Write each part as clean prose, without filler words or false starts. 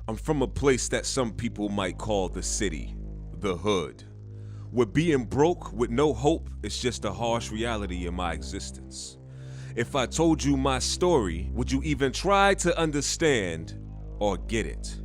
I'm from a place that some people might call the city, the hood, where being broke with no hope is just a harsh reality in my existence. If I told you my story, would you even try to understand or get it?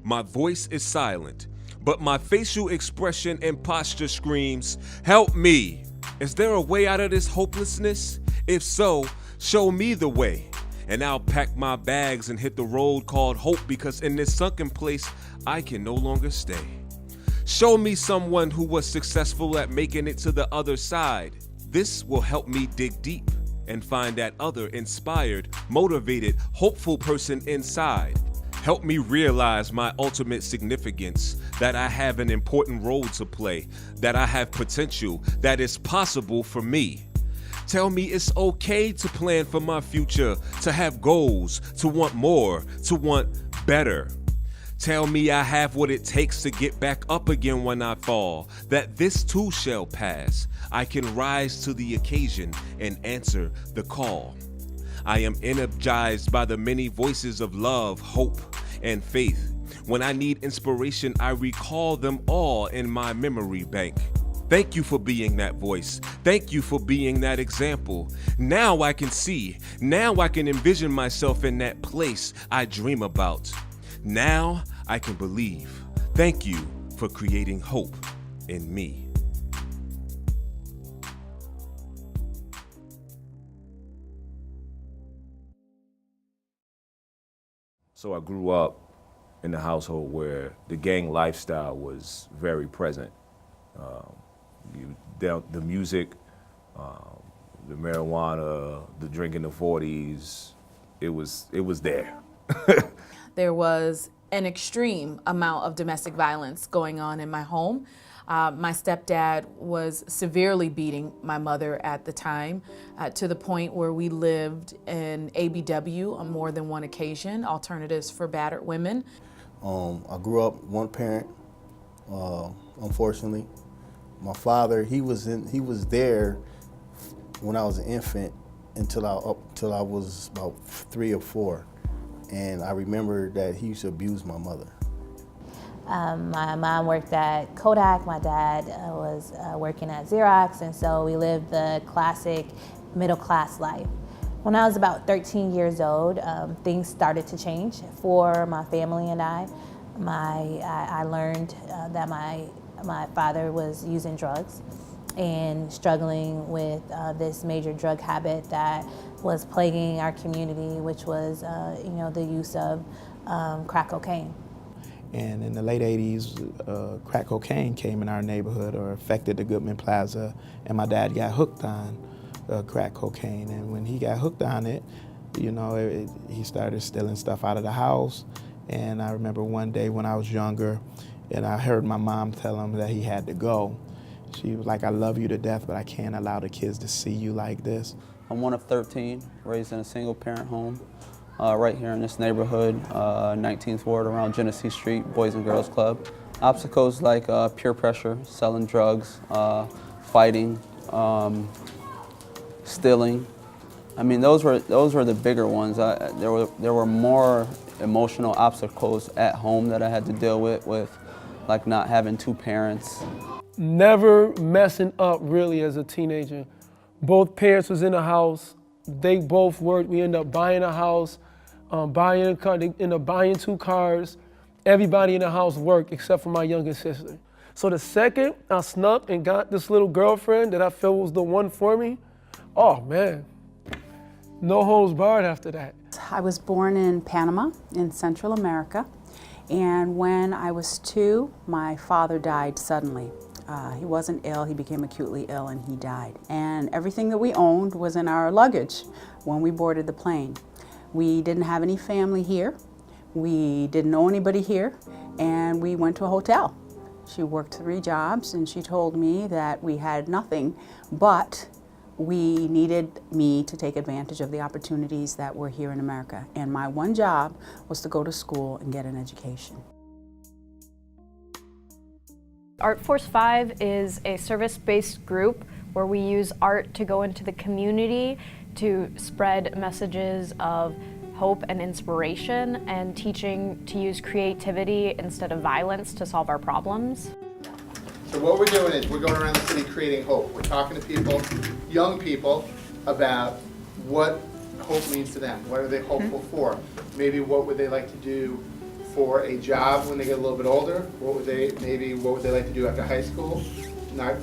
My voice is silent, but my facial expression and posture screams, "Help me!" Is there a way out of this hopelessness? If so, show me the way. And I'll pack my bags and hit the road called hope, because in this sunken place, I can no longer stay. Show me someone who was successful at making it to the other side. This will help me dig deep and find that other inspired, motivated, hopeful person inside. Help me realize my ultimate significance, that I have an important role to play, that I have potential, that is possible for me. Tell me it's okay to plan for my future, to have goals, to want more, to want better. Tell me I have what it takes to get back up again when I fall, that this too shall pass. I can rise to the occasion and answer the call. I am energized by the many voices of love, hope, and faith. When I need inspiration, I recall them all in my memory bank. Thank you for being that voice. Thank you for being that example. Now I can see. Now I can envision myself in that place I dream about. Now I can believe. Thank you for creating hope in me. So I grew up in a household where the gang lifestyle was very present. The music, the marijuana, the drinking the 40s, it was there. There was an extreme amount of domestic violence going on in my home. My stepdad was severely beating my mother at the time, to the point where we lived in ABW on more than one occasion, Alternatives for Battered Women. I grew up one parent, unfortunately. My father, he was there when I was an infant until I was about 3 or 4. And I remember that he used to abuse my mother. My mom worked at Kodak, my dad was working at Xerox, and so we lived the classic middle class life. When I was about 13 years old, things started to change for my family and I. I learned that my father was using drugs and struggling with this major drug habit that was plaguing our community, which was the use of crack cocaine. And in the late 80s, crack cocaine came in our neighborhood or affected the Goodman Plaza, and my dad got hooked on crack cocaine. And when he got hooked on it, he started stealing stuff out of the house. And I remember one day when I was younger, and I heard my mom tell him that he had to go. She was like, "I love you to death, but I can't allow the kids to see you like this." I'm one of 13, raised in a single-parent home right here in this neighborhood, 19th Ward around Genesee Street, Boys and Girls Club. Obstacles like peer pressure, selling drugs, fighting, stealing. I mean, those were the bigger ones. There were more emotional obstacles at home that I had to deal with like not having 2 parents. Never messing up really as a teenager. Both parents was in the house. They both worked. We ended up buying a house, buying a car. They ended up buying 2 cars. Everybody in the house worked except for my youngest sister. So the second I snuck and got this little girlfriend that I felt was the one for me, oh man, no holds barred after that. I was born in Panama in Central America, and when I was 2, my father died suddenly. He wasn't ill, he became acutely ill and he died. And everything that we owned was in our luggage when we boarded the plane. We didn't have any family here, we didn't know anybody here, and we went to a hotel. She worked 3 jobs and she told me that we had nothing, but we needed me to take advantage of the opportunities that were here in America. And my one job was to go to school and get an education. Art Force 5 is a service-based group where we use art to go into the community to spread messages of hope and inspiration, and teaching to use creativity instead of violence to solve our problems. So what we're doing is we're going around the city creating hope. We're talking to people, young people, about what hope means to them. What are they hopeful for? Maybe what would they like to do for a job when they get a little bit older? What would they like to do after high school? Not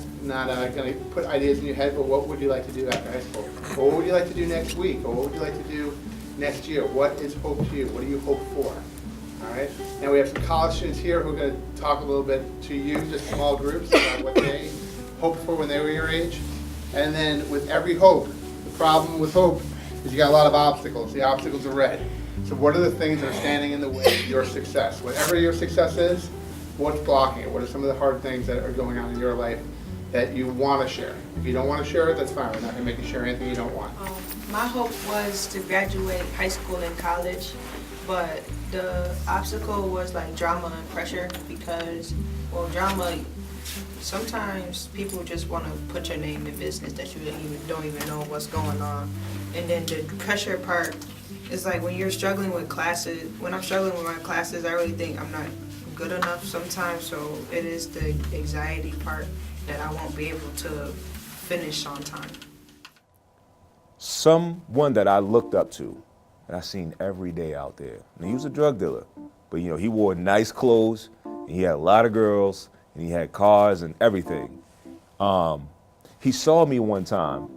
going to put ideas in your head, but what would you like to do after high school? Or what would you like to do next week? Or what would you like to do next year? What is hope to you? What do you hope for? All right. Now we have some college students here who are going to talk a little bit to you, just small groups, about what they hoped for when they were your age. And then with every hope, the problem with hope is you got a lot of obstacles. The obstacles are red. So what are the things that are standing in the way of your success? Whatever your success is, what's blocking it? What are some of the hard things that are going on in your life that you want to share? If you don't want to share it, that's fine. We're not going to make you share anything you don't want. My hope was to graduate high school and college, but the obstacle was like drama and pressure because, well, drama, sometimes people just want to put your name in business that you don't even know what's going on. And then the pressure part is like when you're struggling with classes, when I'm struggling with my classes, I really think I'm not good enough sometimes, so it is the anxiety part that I won't be able to finish on time. Someone that I looked up to, and I seen every day out there. And he was a drug dealer, but you know, he wore nice clothes, and he had a lot of girls, and he had cars and everything. He saw me one time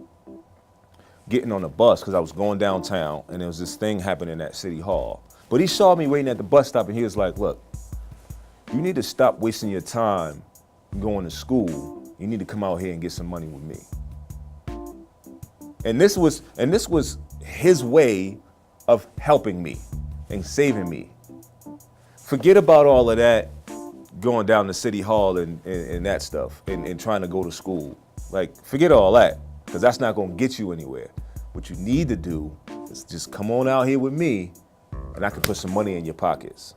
getting on a bus because I was going downtown, and there was this thing happening at City Hall. But he saw me waiting at the bus stop, and he was like, look, you need to stop wasting your time going to school. You need to come out here and get some money with me. And this was his way of helping me and saving me. Forget about all of that, going down to City Hall and that stuff and trying to go to school. Like, forget all that, because that's not gonna get you anywhere. What you need to do is just come on out here with me and I can put some money in your pockets.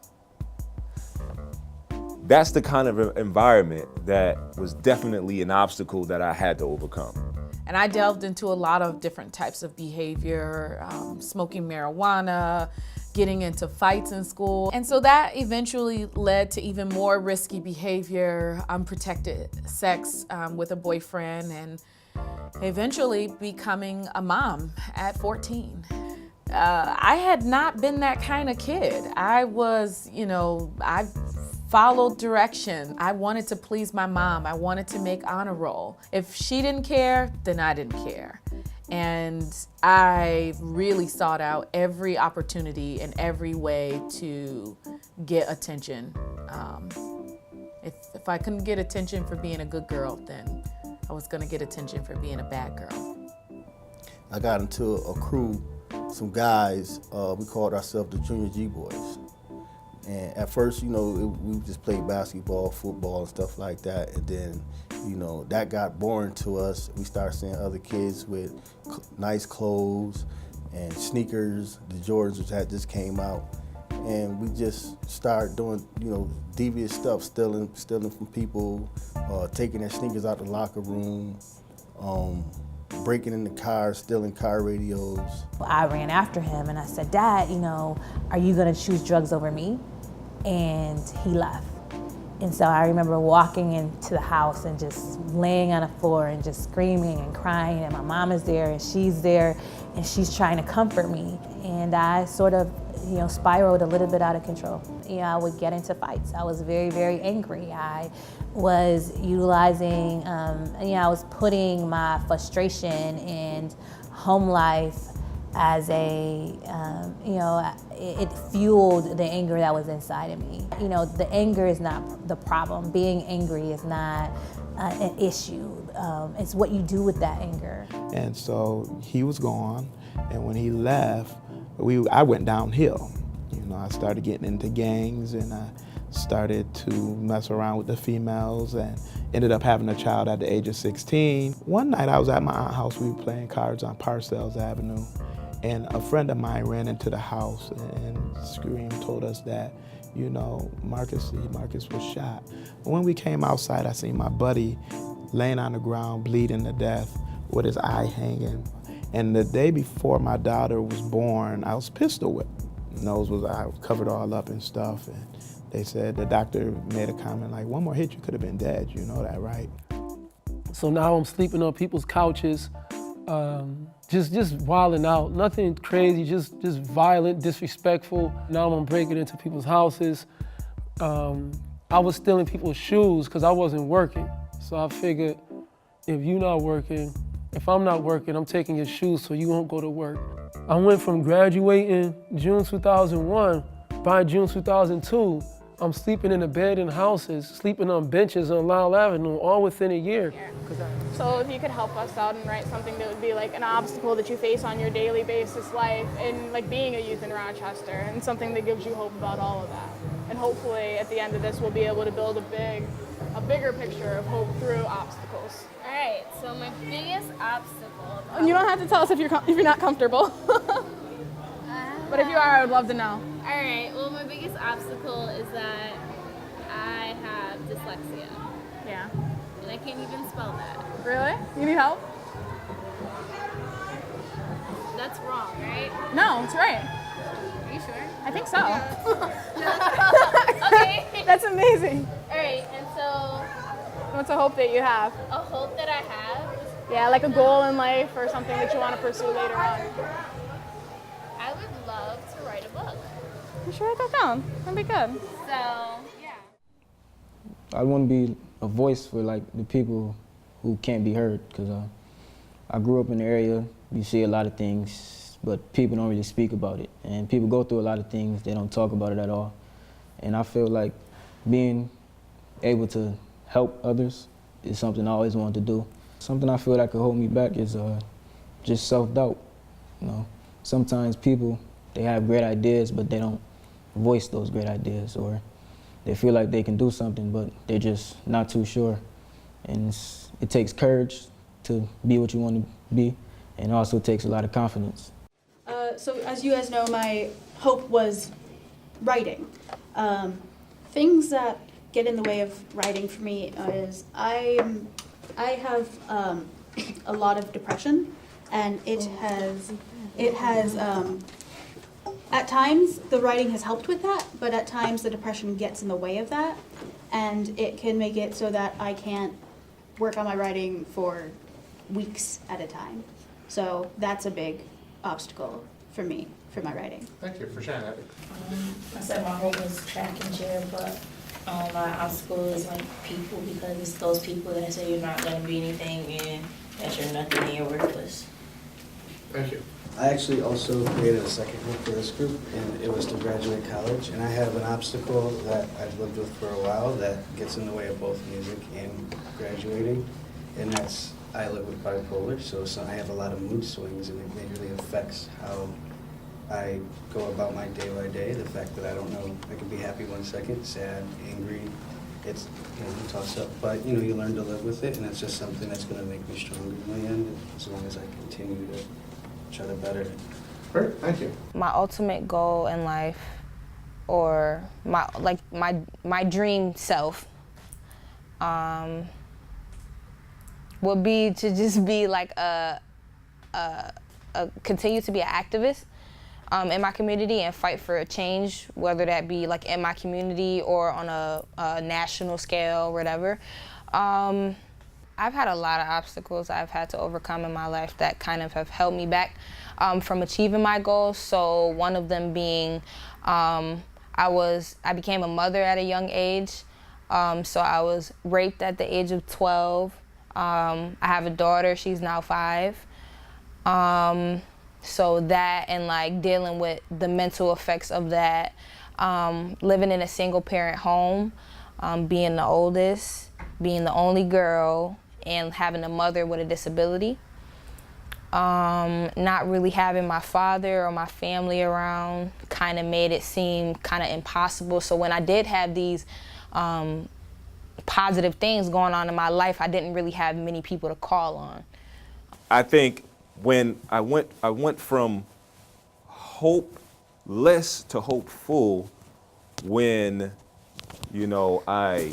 That's the kind of environment that was definitely an obstacle that I had to overcome. And I delved into a lot of different types of behavior, smoking marijuana, getting into fights in school. And so that eventually led to even more risky behavior, unprotected sex with a boyfriend, and eventually becoming a mom at 14. I had not been that kind of kid. I was, I followed direction. I wanted to please my mom. I wanted to make honor roll. If she didn't care, then I didn't care. And I really sought out every opportunity and every way to get attention. If I couldn't get attention for being a good girl, then I was gonna get attention for being a bad girl. I got into a crew, some guys, we called ourselves the Junior G Boys. And at first, we just played basketball, football, and stuff like that. And then, that got boring to us. We started seeing other kids with nice clothes and sneakers. The Jordans which had just came out. And we just started doing, devious stuff, stealing from people, taking their sneakers out the locker room, breaking into cars, stealing car radios. I ran after him and I said, Dad, are you gonna choose drugs over me? And he left. And so I remember walking into the house and just laying on the floor and just screaming and crying, and my mom is there and she's there and she's trying to comfort me. And I sort of, spiraled a little bit out of control. I would get into fights. I was very, very angry. I was utilizing, I was putting my frustration and home life as a, it fueled the anger that was inside of me. The anger is not the problem. Being angry is not an issue. It's what you do with that anger. And so he was gone, and when he left, I went downhill. I started getting into gangs, and I started to mess around with the females, and ended up having a child at the age of 16. One night I was at my aunt's house. We were playing cards on Parcells Avenue, and a friend of mine ran into the house and told us that, Marcus was shot. When we came outside, I seen my buddy laying on the ground, bleeding to death, with his eye hanging. And the day before my daughter was born, I was pistol whipped. I was covered all up and stuff. And they said, the doctor made a comment like, one more hit, you could have been dead. You know that, right? So now I'm sleeping on people's couches, just wilding out. Nothing crazy, just violent, disrespectful. Now I'm breaking into people's houses. I was stealing people's shoes because I wasn't working. So I figured, if you're not working, if I'm not working, I'm taking your shoes so you won't go to work. I went from graduating June 2001, by June 2002, I'm sleeping in abandoned houses, sleeping on benches on Lyle Avenue, all within a year. So if you could help us out and write something that would be like an obstacle that you face on your daily basis life and like being a youth in Rochester, and something that gives you hope about all of that. And hopefully at the end of this we'll be able to build a bigger picture of hope through obstacles. All right, so my biggest obstacle. And you don't have to tell us if you're not comfortable. But if you are, I would love to know. All right, well, my biggest obstacle is that I have dyslexia. Yeah. And I can't even spell that. Really? You need help? That's wrong, right? No, it's right. Are you sure? I think so. Okay. That's amazing. All right, and so. What's a hope that you have? A hope that I have? Yeah, like a goal in life or something that you want to pursue later on. I would love to write a book. You should write that down. That'd be good. So, yeah. I want to be a voice for like the people who can't be heard, because I grew up in the area. You see a lot of things, but people don't really speak about it. And people go through a lot of things, they don't talk about it at all. And I feel like being able to help others is something I always wanted to do. Something I feel that could hold me back is just self-doubt. You know, sometimes people, they have great ideas, but they don't voice those great ideas, or they feel like they can do something, but they're just not too sure. And it takes courage to be what you want to be, and also takes a lot of confidence. So as you guys know, my hope was writing. Things that get in the way of writing for me is I have a lot of depression, and it has at times the writing has helped with that, but at times the depression gets in the way of that, and it can make it so that I can't work on my writing for weeks at a time. So that's a big obstacle for me for my writing. Thank you for sharing that. I said my hope was track and chair, but my obstacle is like people, because it's those people that say you're not going to be anything and that you're nothing and you're worthless. Thank you. I actually also created a second hope for this group, and it was to graduate college. And I have an obstacle that I've lived with for a while that gets in the way of both music and graduating, and that's I live with bipolar, so I have a lot of mood swings, and it really affects how I go about my day by day. The fact that I don't know, I can be happy 1 second, sad, angry, it's, you know, toss up, but you know, you learn to live with it, and it's just something that's going to make me stronger in the end, as long as I continue to try to better it. Great, thank you. My ultimate goal in life, or my dream self, would be to just be like continue to be an activist in my community and fight for a change, whether that be like in my community or on a national scale, or whatever. I've had a lot of obstacles I've had to overcome in my life that kind of have held me back from achieving my goals. So one of them being I became a mother at a young age. So I was raped at the age of 12. I have a daughter, she's now 5. So that, and like dealing with the mental effects of that, living in a single parent home, being the oldest, being the only girl, and having a mother with a disability. Not really having my father or my family around kind of made it seem kind of impossible. So when I did have these positive things going on in my life, I didn't really have many people to call on. I think when I went from hopeless to hopeful when, you know, I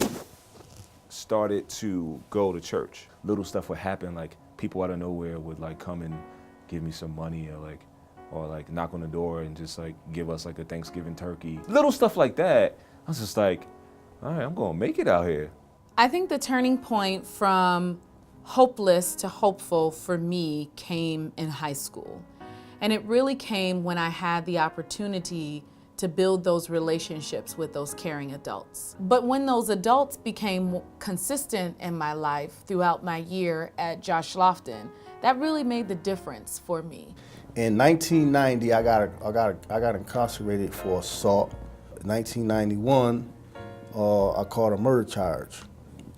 started to go to church. Little stuff would happen, like people out of nowhere would like come and give me some money or like knock on the door and just like give us like a Thanksgiving turkey. Little stuff like that. I was just like, all right, I'm gonna make it out here. I think the turning point from hopeless to hopeful for me came in high school. And it really came when I had the opportunity to build those relationships with those caring adults. But when those adults became consistent in my life throughout my year at Josh Lofton, that really made the difference for me. In 1990, I got incarcerated for assault. In 1991, I caught a murder charge.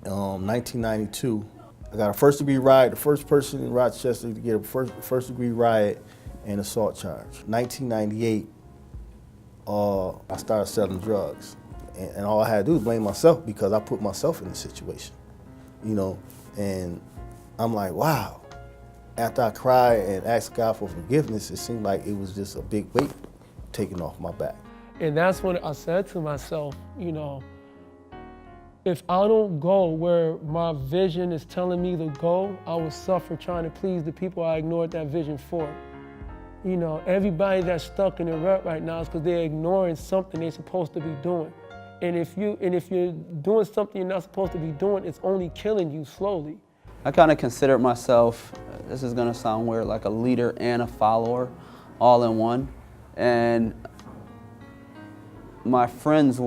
1992, I got a first-degree riot, the first person in Rochester to get a first-degree riot and assault charge. 1998, I started selling drugs. And all I had to do was blame myself because I put myself in the situation, you know. And I'm like, wow. After I cried and asked God for forgiveness, it seemed like it was just a big weight taken off my back. And that's when I said to myself, you know, if I don't go where my vision is telling me to go, I will suffer trying to please the people I ignored that vision for. You know, everybody that's stuck in a rut right now is because they're ignoring something they're supposed to be doing. And if you're doing something you're not supposed to be doing, it's only killing you slowly. I kind of consider myself, this is gonna sound weird, like a leader and a follower all in one. And my friends,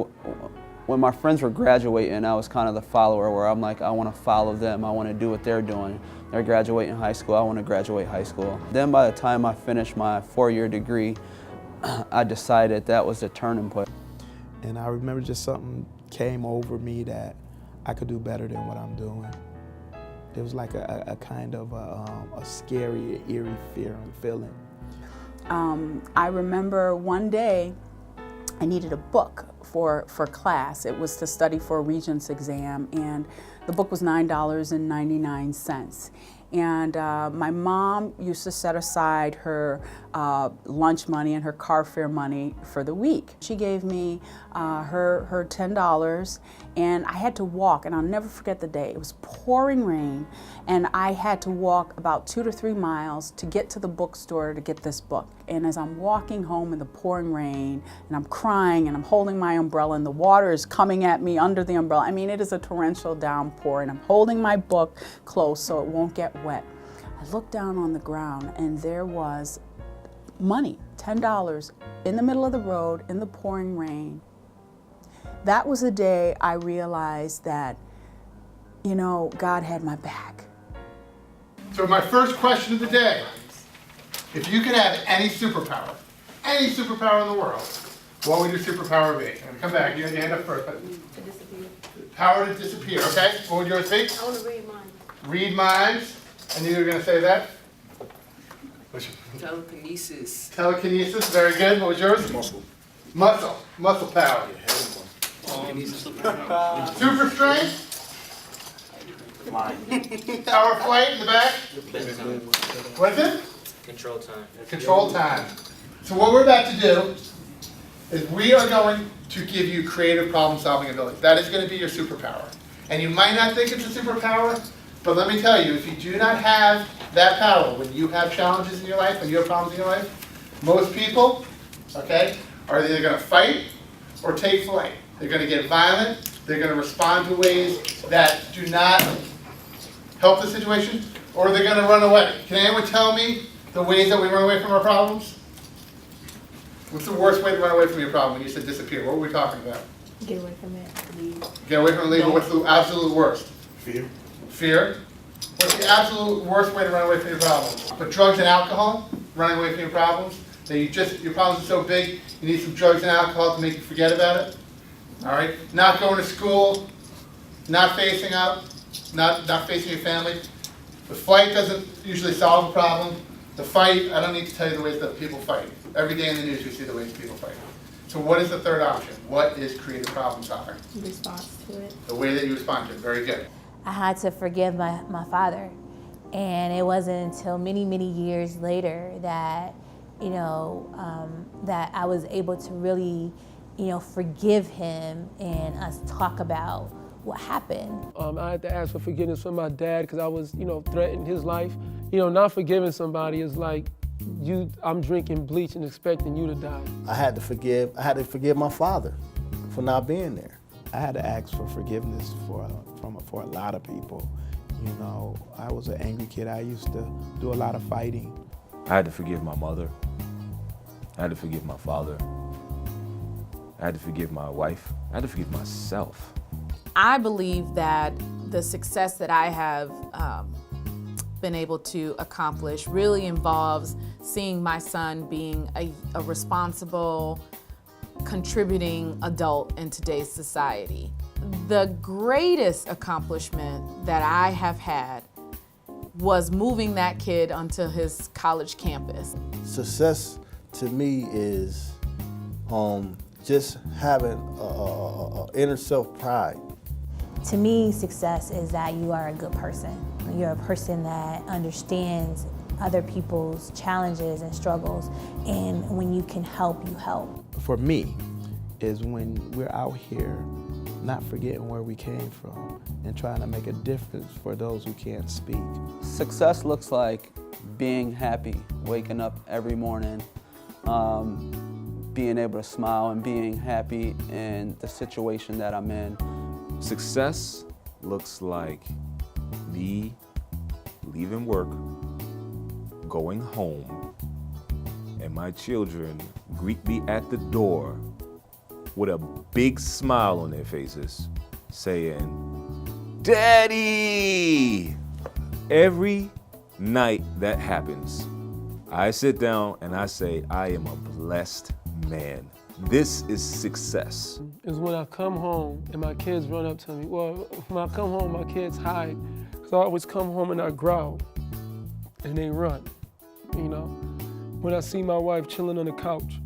when my friends were graduating, I was kind of the follower where I'm like, I want to follow them. I want to do what they're doing. They're graduating high school. I want to graduate high school. Then by the time I finished my 4-year degree, I decided that was the turning point. And I remember just something came over me that I could do better than what I'm doing. It was like a kind of a scary, eerie feeling. I remember one day I needed a book for class. It was to study for a Regents exam, and the book was $9.99. And my mom used to set aside her lunch money and her car fare money for the week. She gave me her $10, and I had to walk, and I'll never forget the day. It was pouring rain, and I had to walk about 2 to 3 miles to get to the bookstore to get this book. And as I'm walking home in the pouring rain, and I'm crying, and I'm holding my umbrella, and the water is coming at me under the umbrella. I mean, it is a torrential downpour, and I'm holding my book close so it won't get wet. I looked down on the ground, and there was money, $10, in the middle of the road in the pouring rain. That was the day I realized that, you know, God had my back. So my first question of the day, if you could have any superpower in the world, what would your superpower be? And come back, you hand up first. To disappear. Power to disappear, okay? What would yours be? I want to read minds. Read minds. And you were going to say that? Telekinesis. Telekinesis, very good. What was yours? Muscle power. Super strength. Power of flight in the back. What is it? Control time. Control time. So what we're about to do is we are going to give you creative problem-solving abilities. That is going to be your superpower. And you might not think it's a superpower, but let me tell you, if you do not have that power, when you have challenges in your life, when you have problems in your life, most people, okay, are either going to fight or take flight. They're going to get violent. They're going to respond to ways that do not help the situation, or they're going to run away. Can anyone tell me the ways that we run away from our problems? What's the worst way to run away from your problem? When you said disappear, what were we talking about? Get away from it. Leave. Get away from it, leave. What's the absolute worst? Fear. Fear. What's the absolute worst way to run away from your problems? But drugs and alcohol, running away from your problems. That your problems are so big, you need some drugs and alcohol to make you forget about it. All right. Not going to school, not facing up, not facing your family. The fight doesn't usually solve a problem. The fight, I don't need to tell you the ways that people fight. Every day in the news, you see the ways people fight. So what is the third option? What is creative problem solving? Response to it. The way that you respond to it. Very good. I had to forgive my father. And it wasn't until many, many years later that, that I was able to really, forgive him and us talk about what happened. I had to ask for forgiveness from my dad because I was, threatening his life not forgiving somebody is like I'm drinking bleach and expecting you to die. I had to forgive my father for not being there. I had to ask for forgiveness for a lot of people. I was an angry kid. I used to do a lot of fighting. I had to forgive my mother. I had to forgive my father. I had to forgive my wife. I had to forgive myself. I believe that the success that I have been able to accomplish really involves seeing my son being a responsible, contributing adult in today's society. The greatest accomplishment that I have had was moving that kid onto his college campus. Success to me is just having a inner self-pride. To me, success is that you are a good person. You're a person that understands other people's challenges and struggles, and when you can help, you help. For me, is when we're out here not forgetting where we came from and trying to make a difference for those who can't speak. Success looks like being happy, waking up every morning, being able to smile and being happy in the situation that I'm in. Success looks like me leaving work, going home, and my children greet me at the door with a big smile on their faces, saying, "Daddy!" Every night that happens, I sit down and I say, I am a blessed man. This is success. Is when I come home and my kids run up to me. Well, when I come home, my kids hide. Because I always come home and I growl and they run, When I see my wife chilling on the couch,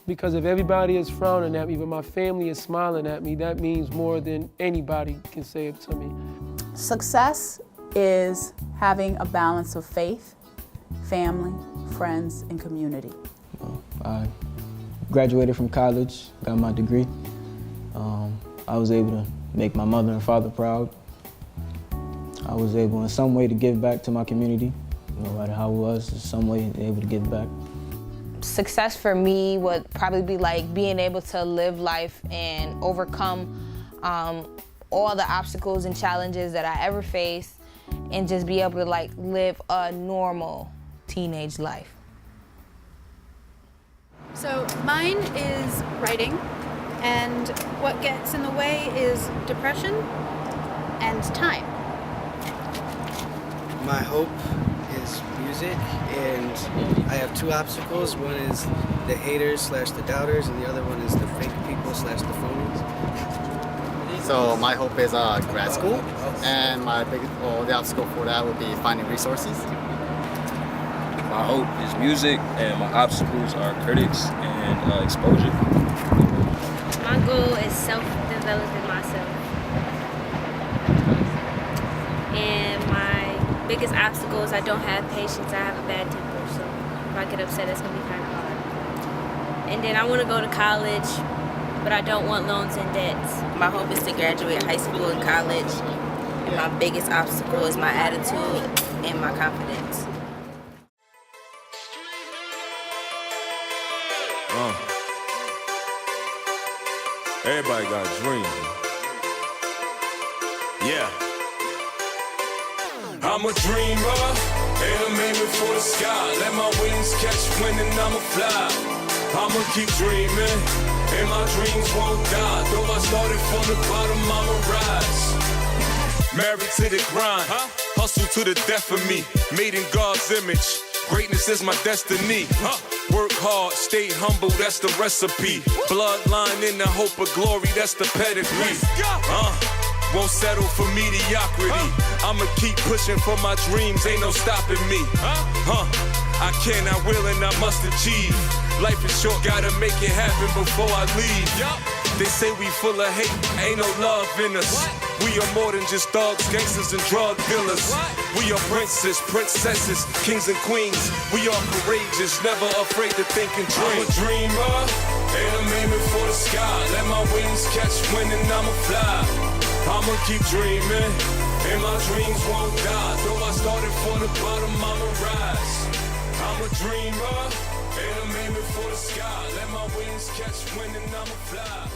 because if everybody is frowning at me, but my family is smiling at me, that means more than anybody can say it to me. Success is having a balance of faith, family, friends, and community. I graduated from college, got my degree. I was able to make my mother and father proud. I was able in some way to give back to my community, no matter how it was, in some way able to give back. Success for me would probably be like being able to live life and overcome all the obstacles and challenges that I ever faced and just be able to live a normal teenage life. So mine is writing, and what gets in the way is depression and time. My hope is music, and I have two obstacles. One is the haters / the doubters, and the other one is the fake people / the phonies. So my hope is grad school, and the obstacle for that would be finding resources. My hope is music, and my obstacles are critics and exposure. My goal is self-developing myself. And my biggest obstacle is I don't have patience. I have a bad temper, so if I get upset, it's going to be kind of hard. And then I want to go to college, but I don't want loans and debts. My hope is to graduate high school and college. And my biggest obstacle is my attitude and my confidence. Everybody got a dream. Yeah. I'm a dreamer, and I'm aiming for the sky. Let my wings catch wind and I'ma fly. I'ma keep dreaming, and my dreams won't die. Though I started from the bottom, I'ma rise. Married to the grind, hustle to the death of me. Made in God's image, greatness is my destiny. Work hard, stay humble, that's the recipe. Bloodline in the hope of glory, that's the pedigree. Won't settle for mediocrity. I'ma keep pushing for my dreams, ain't no stopping me. I can, I will, and I must achieve. Life is short, gotta make it happen before I leave. They say we full of hate, ain't no love in us. We are more than just thugs, gangsters, and drug dealers. We are princes, princesses, kings and queens. We are courageous, never afraid to think and dream. I'm a dreamer, and I'm aiming for the sky. Let my wings catch wind and I'ma fly. I'ma keep dreaming, And my dreams won't die. Though I started from the bottom, I'ma rise. I'm a dreamer, and I'm aiming for the sky. Let my wings catch wind and I'ma fly.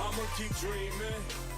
I'ma keep dreaming.